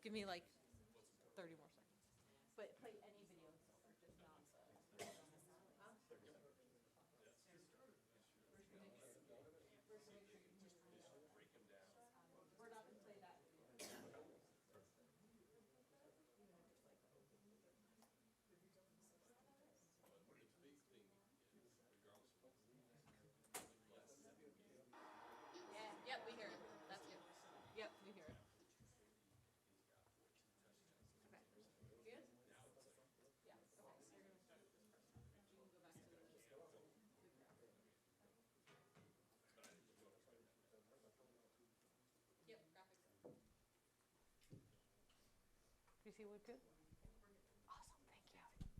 give me like 30 more seconds. But play any video in silver, just not the. Huh? We're not gonna play that video. Yeah. Yep, we hear it. That's good. Yep, we hear it. Okay. Good? Yeah. Okay, so you're gonna start with this person. You can go back to the graphic. Yep, graphics. Do you see what good? Awesome, thank you.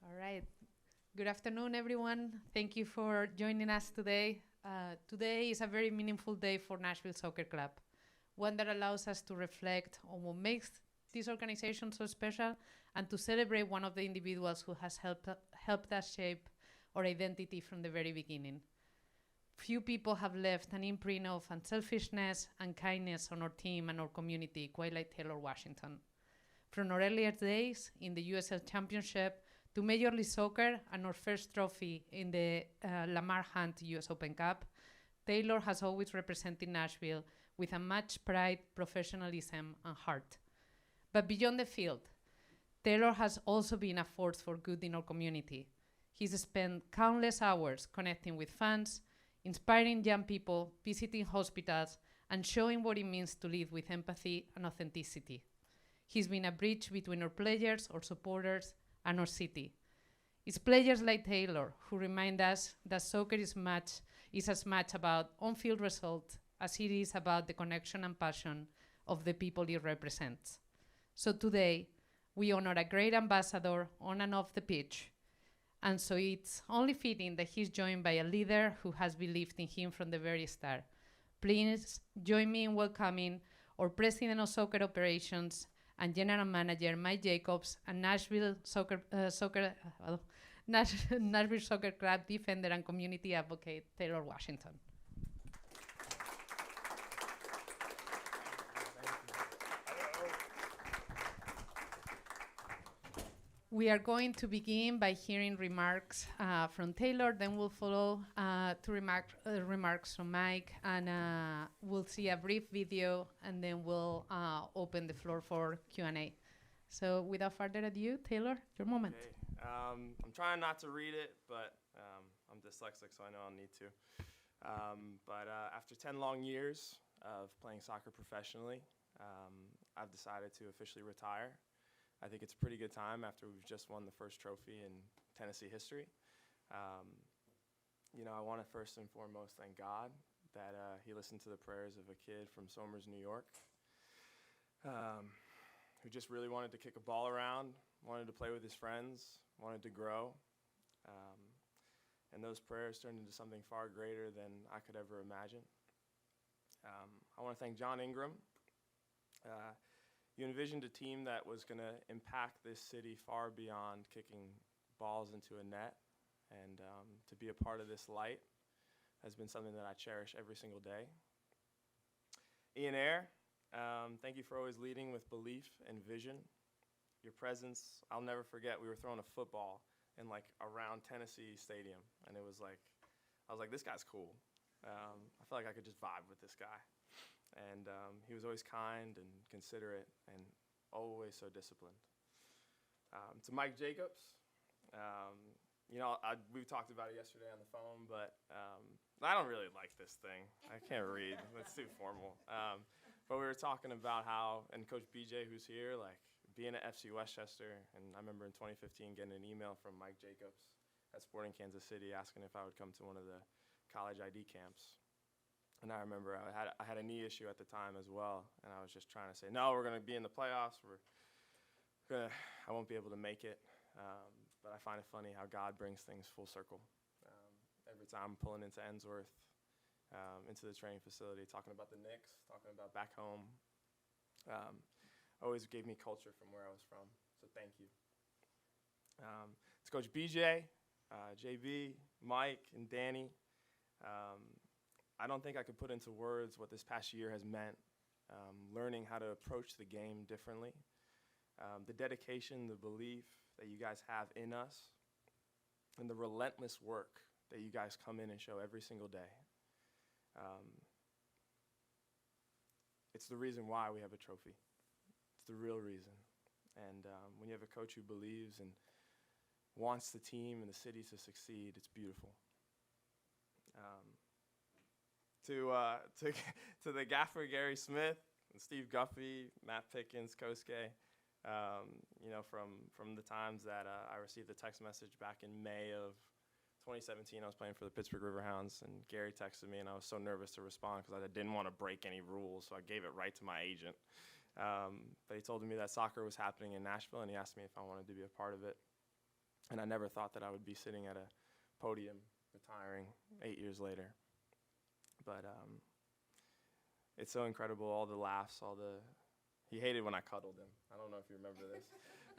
All right. Good afternoon, everyone. Thank you for joining us today. Today is a very meaningful day for Nashville Soccer Club, one that allows us to reflect on what makes this organization so special and to celebrate one of the individuals who has helped us shape our identity from the very beginning. Few people have left an imprint of unselfishness and kindness on our team and our community quite like Taylor Washington. From our earlier days in the USL Championship to Major League Soccer and our first trophy in the Lamar Hunt US Open Cup, Taylor has always represented Nashville with a much pride, professionalism, and heart. But beyond the field, Taylor has also been a force for good in our community. He's spent countless hours connecting with fans, inspiring young people, visiting hospitals, and showing what it means to live with empathy and authenticity. He's been a bridge between our players, our supporters, and our city. It's players like Taylor who remind us that soccer is as much about on-field results as it is about the connection and passion of the people it represents. So today, we honor a great ambassador on and off the pitch, and so it's only fitting that he's joined by a leader who has believed in him from the very start. Please join me in welcoming our President of Soccer Operations and General Manager Mike Jacobs and Nashville Soccer Club defender and community advocate Taylor Washington. We are going to begin by hearing remarks from Taylor, then we'll follow to remarks from Mike, and we'll see a brief video, and then we'll open the floor for Q&A. So without further ado, Taylor, your moment. Okay. I'm trying not to read it, but I'm dyslexic, so I know I'll need to. But after 10 long years of playing soccer professionally, I've decided to officially retire. I think it's a pretty good time after we've just won the first trophy in Tennessee history. I want to first and foremost thank God that he listened to the prayers of a kid from Somers, New York, who just really wanted to kick a ball around, wanted to play with his friends, wanted to grow. And those prayers turned into something far greater than I could ever imagine. I want to thank John Ingram. You envisioned a team that was going to impact this city far beyond kicking balls into a net, and to be a part of this light has been something that I cherish every single day. Ian Ayre, thank you for always leading with belief and vision. Your presence, I'll never forget, we were throwing a football in around Tennessee Stadium, and I was like, this guy's cool. I feel like I could just vibe with this guy. And he was always kind and considerate and always so disciplined. To Mike Jacobs, we talked about it yesterday on the phone, but I don't really like this thing. I can't read. It's too formal. But we were talking about how, and Coach BJ, who's here, being at FC Westchester, and I remember in 2015 getting an email from Mike Jacobs at Sporting Kansas City asking if I would come to one of the college ID camps. And I remember I had a knee issue at the time as well, and I was just trying to say, no, we're going to be in the playoffs. I won't be able to make it. But I find it funny how God brings things full circle. Every time I'm pulling into Ensworth, into the training facility, talking about the Knicks, talking about back home, always gave me culture from where I was from. So thank you. To Coach BJ, JB, Mike, and Danny. I don't think I could put into words what this past year has meant learning how to approach the game differently. The dedication, the belief that you guys have in us, and the relentless work that you guys come in and show every single day. It's the reason why we have a trophy. It's the real reason. And when you have a coach who believes and wants the team and the city to succeed, it's beautiful. To the gaffer, Gary Smith, and Steve Guffey, Matt Pickens, Kosuke, from the times that I received a text message back in May of 2017, I was playing for the Pittsburgh Riverhounds, and Gary texted me, and I was so nervous to respond because I didn't want to break any rules, so I gave it right to my agent. But he told me that soccer was happening in Nashville, and he asked me if I wanted to be a part of it. And I never thought that I would be sitting at a podium retiring 8 years later. But it's so incredible, all the laughs, he hated when I cuddled him. I don't know if you remember this.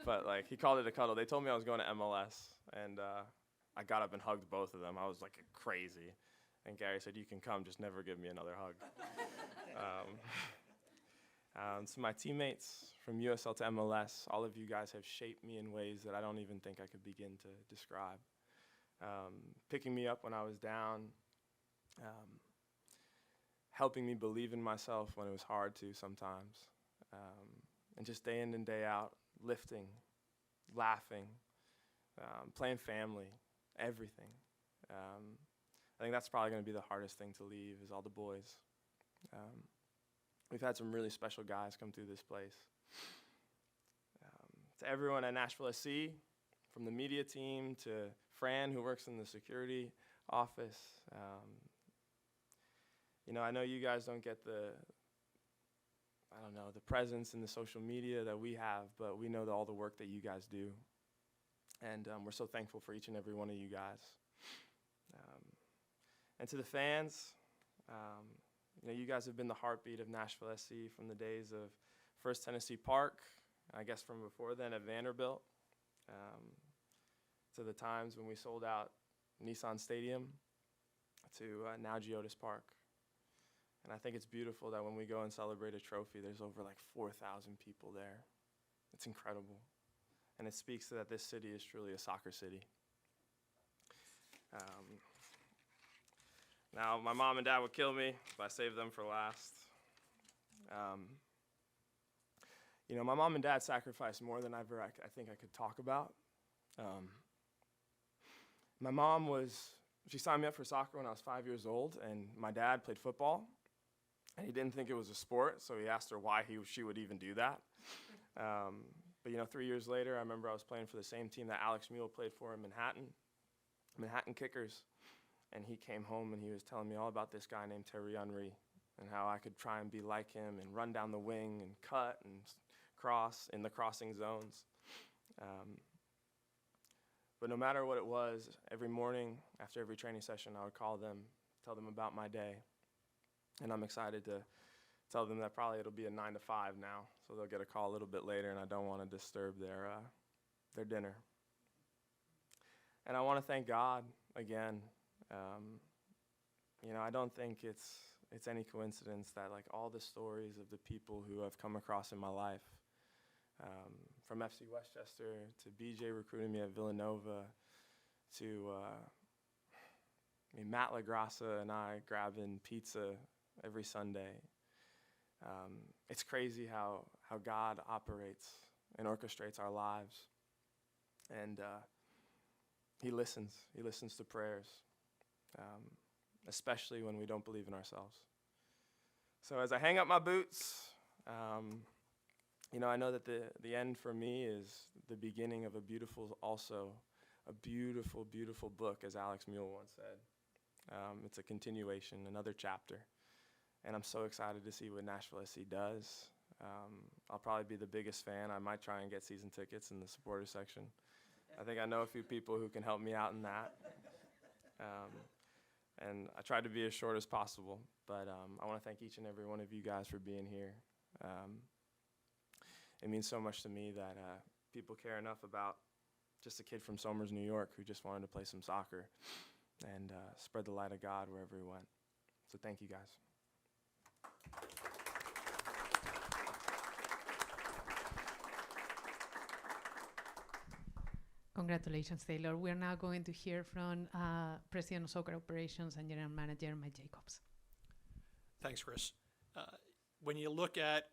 But he called it a cuddle. They told me I was going to MLS, and I got up and hugged both of them. I was crazy. And Gary said, "You can come, just never give me another hug." So my teammates from USL to MLS, all of you guys have shaped me in ways that I don't even think I could begin to describe. Picking me up when I was down, helping me believe in myself when it was hard to sometimes, and just day in and day out, lifting, laughing, playing family, everything. I think that's probably going to be the hardest thing to leave is all the boys. We've had some really special guys come through this place. To everyone at Nashville SC, from the media team to Fran, who works in the security office. I know you guys don't get the presence in the social media that we have, but we know all the work that you guys do. And we're so thankful for each and every one of you guys. And to the fans, you guys have been the heartbeat of Nashville SC from the days of First Tennessee Park, I guess from before then at Vanderbilt, to the times when we sold out Nissan Stadium, to now Geodis Park. And I think it's beautiful that when we go and celebrate a trophy, there's over 4,000 people there. It's incredible. And it speaks to that this city is truly a soccer city. Now, my mom and dad would kill me if I saved them for last. My mom and dad sacrificed more than I think I could talk about. My mom she signed me up for soccer when I was 5 years old, and my dad played football, and he didn't think it was a sport, so he asked her why she would even do that. But 3 years later, I remember I was playing for the same team that Alex Mule played for in Manhattan Kickers. And he came home and he was telling me all about this guy named Terry Henry and how I could try and be like him and run down the wing and cut and cross in the crossing zones. But no matter what it was, every morning after every training session, I would call them, tell them about my day. And I'm excited to tell them that probably it'll be a 9 to 5 now, so they'll get a call a little bit later, and I don't want to disturb their dinner. And I want to thank God again. I don't think it's any coincidence that all the stories of the people who I've come across in my life, from FC Westchester to BJ recruiting me at Villanova to Matt LaGrassa and I grabbing pizza every Sunday. It's crazy how God operates and orchestrates our lives. And he listens to prayers. Especially when we don't believe in ourselves. So as I hang up my boots, I know that the end for me is the beginning of a beautiful, beautiful book, as Alex Mule once said. It's a continuation, another chapter. And I'm so excited to see what Nashville SC does. I'll probably be the biggest fan. I might try and get season tickets in the supporter section. I think I know a few people who can help me out in that. And I tried to be as short as possible, but I want to thank each and every one of you guys for being here. It means so much to me that people care enough about just a kid from Somers, New York, who just wanted to play some soccer and spread the light of God wherever he went. So thank you, guys. Congratulations, Taylor. We are now going to hear from President of Soccer Operations and General Manager Mike Jacobs. Thanks, Chris. When you look at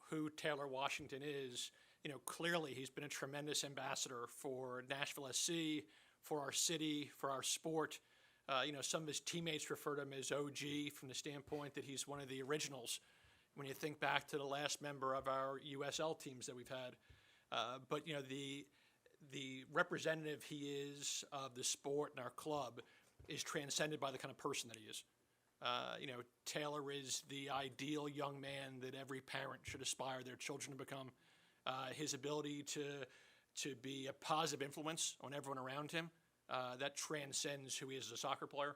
who Taylor Washington is, clearly he's been a tremendous ambassador for Nashville SC, for our city, for our sport. Some of his teammates refer to him as OG from the standpoint that he's one of the originals when you think back to the last member of our USL teams that we've had. But the representative he is of the sport and our club is transcended by the kind of person that he is. Taylor is the ideal young man that every parent should aspire their children to become. His ability to be a positive influence on everyone around him, that transcends who he is as a soccer player.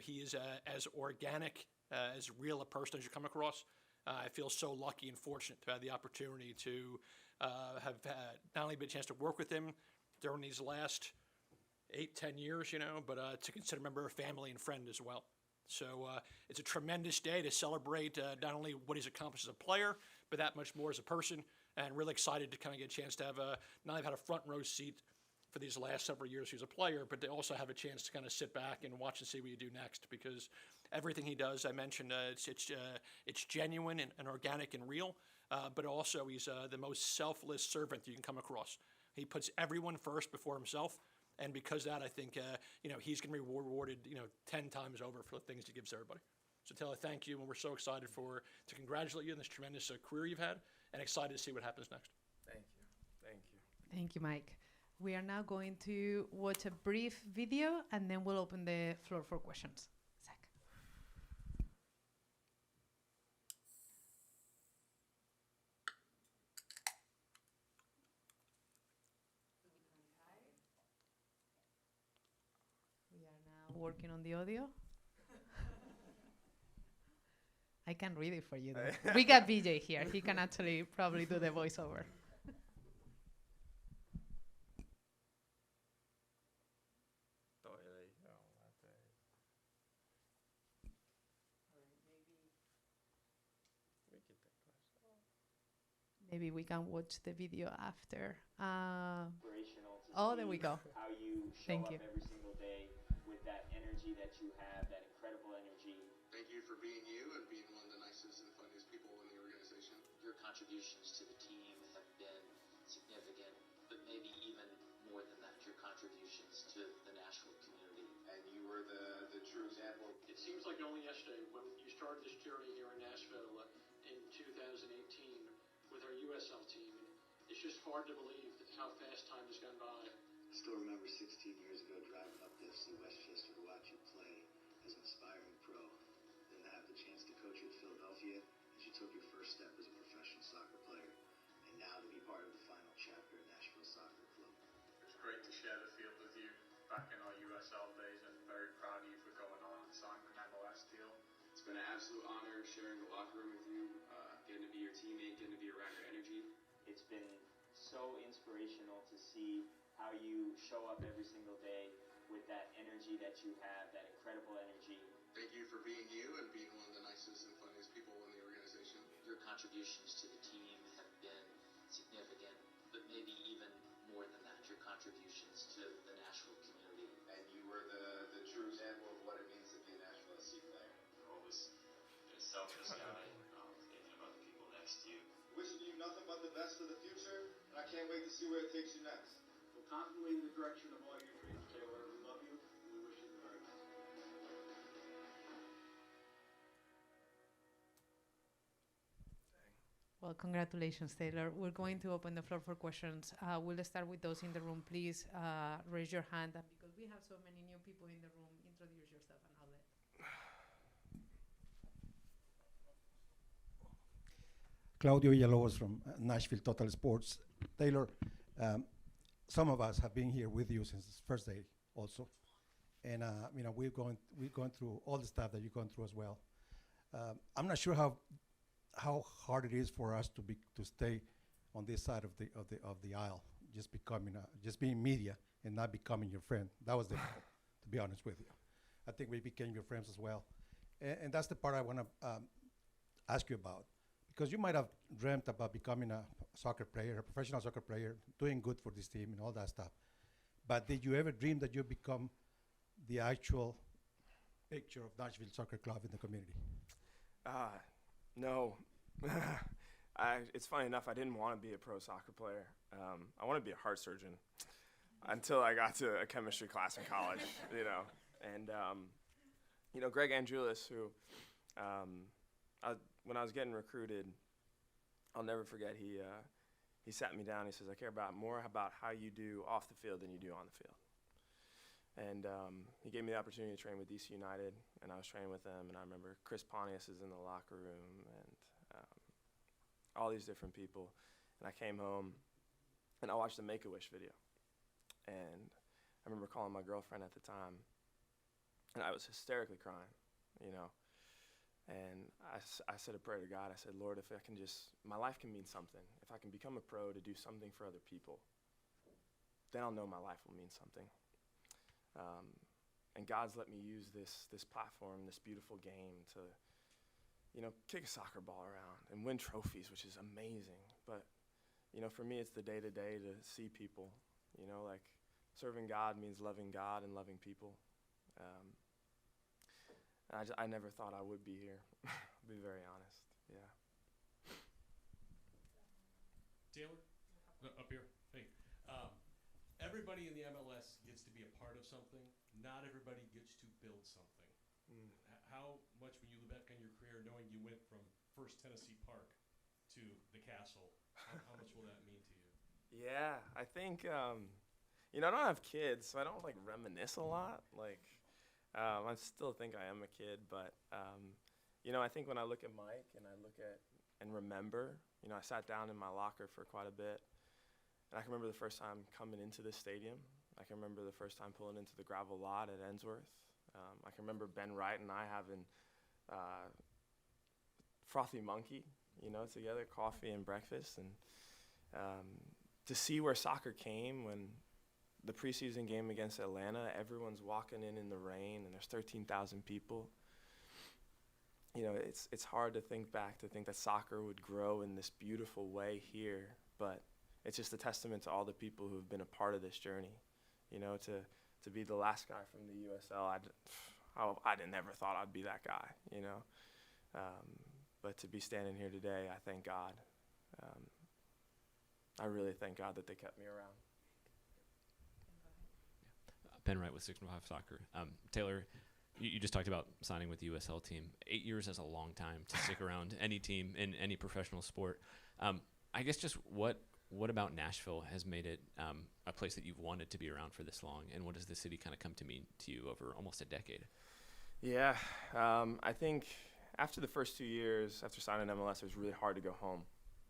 He is as organic, as real a person as you come across. I feel so lucky and fortunate to have the opportunity to have not only been a chance to work with him during these last 8-10 years, but to consider a member of family and friend as well. So it's a tremendous day to celebrate not only what he's accomplished as a player, but that much more as a person, and really excited to kind of get a chance to have not only had a front row seat for these last several years he was a player, but to also have a chance to kind of sit back and watch and see what you do next, because everything he does, I mentioned, it's genuine and organic and real, but also he's the most selfless servant you can come across. He puts everyone first before himself, and because of that, I think he's going to be rewarded 10 times over for the things he gives to everybody. So Taylor, thank you, and we're so excited to congratulate you on this tremendous career you've had, and excited to see what happens next. Thank you. Thank you. Thank you, Mike. We are now going to watch a brief video, and then we'll open the floor for questions. Zach. We are now working on the audio. I can read it for you, though. We got BJ here. He can actually probably do the voiceover. Maybe we can watch the video after. There we go. How you show Thank up you. every single day with that energy that you have, that incredible energy. Thank you for being you and being one of the nicest and funniest people in the organization. Your contributions to the team have been significant, but maybe even more than that, your contributions to the Nashville community. And you were the true example. It seems like only yesterday when you started this journey here in Nashville in 2018 with our USL team. It's just hard to believe how fast time has gone by. I still remember 16 years ago driving up to FC Westchester to watch you play as an aspiring pro. Then to have the chance to coach you at Philadelphia as you took your first step as a professional soccer player. And now to be part of the final chapter at Nashville Soccer Club. It's great to share the field with you back in our USL days, and very proud of you for going on and signing an MLS deal. It's been an absolute honor sharing the locker room with you, getting to be your teammate, getting to be around your energy. It's been so inspirational to see how you show up every single day with that energy that you have, that incredible energy. Thank you for being you and being one of the nicest and funniest people in the organization. Your contributions to the team have been significant, but maybe even more than that, your contributions to the Nashville community. And you were the true example of what it means to be a Nashville SC player. You're always been a selfless guy, thinking about the people next to you. Wishing you nothing but the best for the future, and I can't wait to see where it takes you next. We'll constantly in the direction of all your dreams, Taylor. We love you, and we wish you the very best. Well, congratulations, Taylor. We're going to open the floor for questions. We'll start with those in the room. Please raise your hand. And because we have so many new people in the room, introduce yourself and outlet. Claudio Villalobos from Nashville Total Sports. Taylor, some of us have been here with you since the first day also. And we're going through all the stuff that you've gone through as well. I'm not sure how hard it is for us to stay on this side of the aisle, just being media and not becoming your friend. That was difficult, to be honest with you. I think we became your friends as well. And that's the part I want to ask you about. Because you might have dreamt about becoming a soccer player, a professional soccer player, doing good for this team and all that stuff. But did you ever dream that you become the actual picture of Nashville Soccer Club in the community? No. It's funny enough, I didn't want to be a pro soccer player. I wanted to be a heart surgeon until I got to a chemistry class in college, you know. And, you know, Greg Andrulis, who, when I was getting recruited, I'll never forget, he sat me down. He says, I care more about how you do off the field than you do on the field. And he gave me the opportunity to train with DC United, and I was training with them. And I remember Chris Pontius is in the locker room, and all these different people. And I came home, and I watched the Make-A-Wish video. And I remember calling my girlfriend at the time, and I was hysterically crying, you know. And I said a prayer to God. I said, Lord, if I can my life can mean something. If I can become a pro to do something for other people, then I'll know my life will mean something. And God's let me use this platform, this beautiful game to, you know, kick a soccer ball around and win trophies, which is amazing. But, you know, for me, it's the day-to-day to see people, you know, like serving God means loving God and loving people. I never thought I would be here, to be very honest, yeah. Taylor, up here, hey. Everybody in the MLS gets to be a part of something. Not everybody gets to build something. How much, when you look back on your career, knowing you went from First Tennessee Park to the Castle, how much will that mean to you? Yeah, I think, you know, I don't have kids, so I don't, like, reminisce a lot. Like, I still think I am a kid, but, you know, I think when I look at Mike and I look at and remember, you know, I sat down in my locker for quite a bit, and I can remember the first time coming into this stadium. I can remember the first time pulling into the gravel lot at Ensworth. I can remember Ben Wright and I having Frothy Monkey, you know, together, coffee and breakfast. And to see where soccer came when the preseason game against Atlanta, everyone's walking in the rain, and there's 13,000 people. You know, it's hard to think back, to think that soccer would grow in this beautiful way here, but it's just a testament to all the people who have been a part of this journey. You know, to be the last guy from the USL, I never thought I'd be that guy, you know. But to be standing here today, I thank God. I really thank God that they kept me around. Ben Wright with 605 Soccer. Taylor, you just talked about signing with the USL team. 8 years is a long time to stick around any team in any professional sport. I guess just what about Nashville has made it a place that you've wanted to be around for this long, and what does the city kind of come to mean to you over almost a decade? Yeah, I think after the first 2 years, after signing MLS, it was really hard to go home.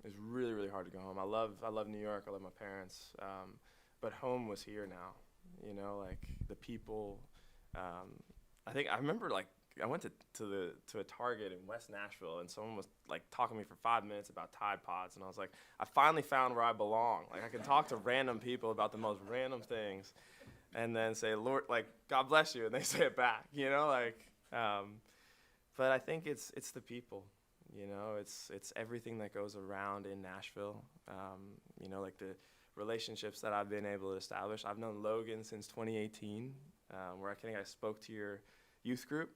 It was really, really hard to go home. I love New York. I love my parents, but home was here now. You know, like the people. I remember like I went to a Target in West Nashville, and someone was like talking to me for 5 minutes about Tide Pods, and I was like, I finally found where I belong. Like I can talk to random people about the most random things, and then say, Lord, like God bless you, and they say it back. You know, like. But I think it's the people. You know, it's everything that goes around in Nashville. You know, like the relationships that I've been able to establish. I've known Logan since 2018, where I think I spoke to your youth group,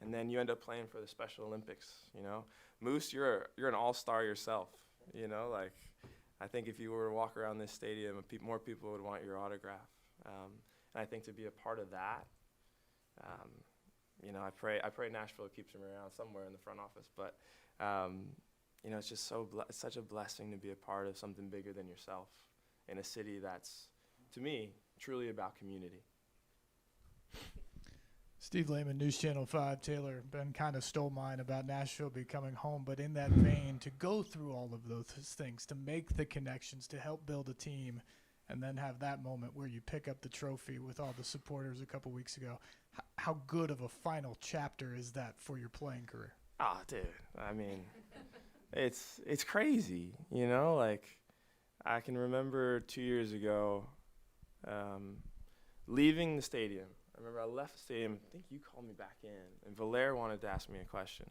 and then you end up playing for the Special Olympics. You know, Moose, you're an all-star yourself. You know, like I think if you were to walk around this stadium, more people would want your autograph. And I think to be a part of that, you know, I pray Nashville keeps him around somewhere in the front office. But you know, it's just it's such a blessing to be a part of something bigger than yourself in a city that's, to me, truly about community. Steve Lehman, News Channel 5. Taylor, Ben kind of stole mine about Nashville becoming home, but in that vein, to go through all of those things, to make the connections, to help build a team, and then have that moment where you pick up the trophy with all the supporters a couple weeks ago, how good of a final chapter is that for your playing career? Oh, dude, I mean, it's crazy, you know? Like, I can remember 2 years ago leaving the stadium. I remember I left the stadium. I think you called me back in, and Valère wanted to ask me a question.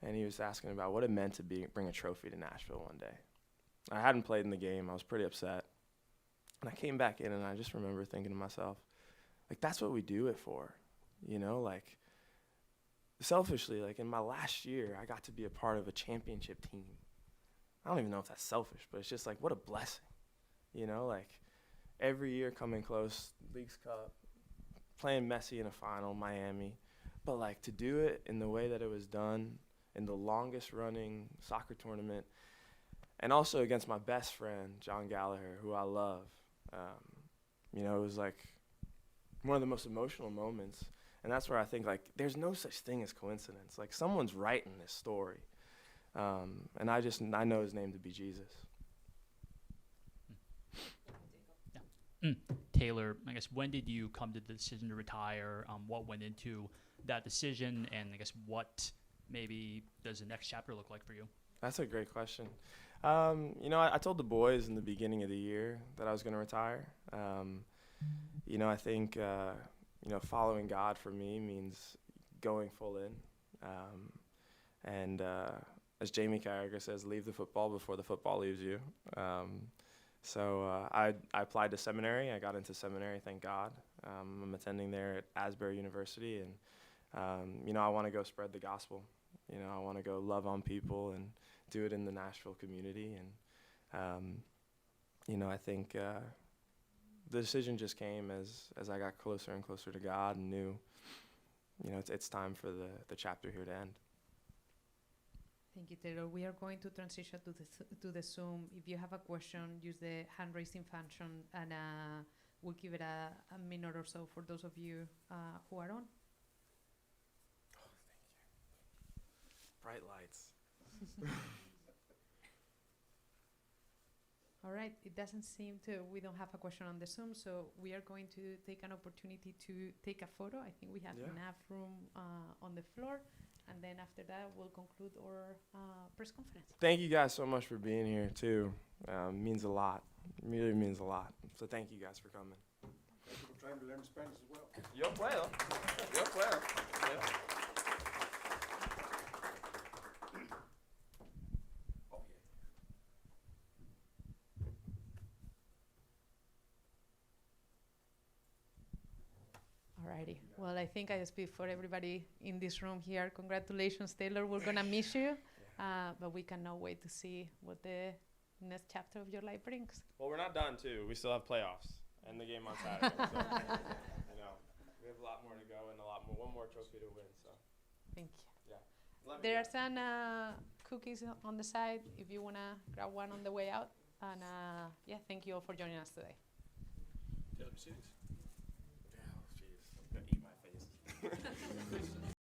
And he was asking about what it meant to bring a trophy to Nashville one day. I hadn't played in the game. I was pretty upset. And I came back in, and I just remember thinking to myself, like, that's what we do it for, you know? Like, selfishly, like, in my last year, I got to be a part of a championship team. I don't even know if that's selfish, but it's just like, what a blessing, you know? Like, every year coming close, Leagues Cup, playing Messi in a final, Miami. But, like, to do it in the way that it was done, in the longest running soccer tournament, and also against my best friend, John Gallagher, who I love. You know, it was like one of the most emotional moments. And that's where I think, like, there's no such thing as coincidence. Like, someone's writing this story. And I know his name to be Jesus. Taylor, I guess, when did you come to the decision to retire? What went into that decision? And I guess what maybe does the next chapter look like for you? That's a great question. You know, I told the boys in the beginning of the year that I was going to retire. You know, I think, you know, following God for me means going full in. And as Jamie Carragher says, leave the football before the football leaves you. So I applied to seminary. I got into seminary, thank God. I'm attending there at Asbury University. And, you know, I want to go spread the gospel. You know, I want to go love on people and do it in the Nashville community. And, you know, I think the decision just came as I got closer and closer to God and knew, you know, it's time for the chapter here to end. Thank you, Taylor. We are going to transition to the Zoom. If you have a question, use the hand-raising function, and we'll give it a minute or so for those of you who are on. Oh, thank you. Bright lights. All right, it doesn't seem we don't have a question on the Zoom, so we are going to take an opportunity to take a photo. I think we have enough room on the floor, and then after that, we'll conclude our press conference. Thank you guys so much for being here, too. Means a lot. It really means a lot. So thank you guys for coming. Thank you for trying to learn Spanish as well. Yo puedo. Yo puedo. Yeah. Alrighty. Well, I think I speak for everybody in this room here. Congratulations, Taylor. We're going to miss you, but we cannot wait to see what the next chapter of your life brings. Well, we're not done, too. We still have playoffs and the game on Saturday. So, you know, we have a lot more to go and one more trophy to win. So, thank you. Yeah. There are some cookies on the side if you want to grab one on the way out. And yeah, thank you all for joining us today. Taylor, see these? Oh, jeez. I'm going to eat my face.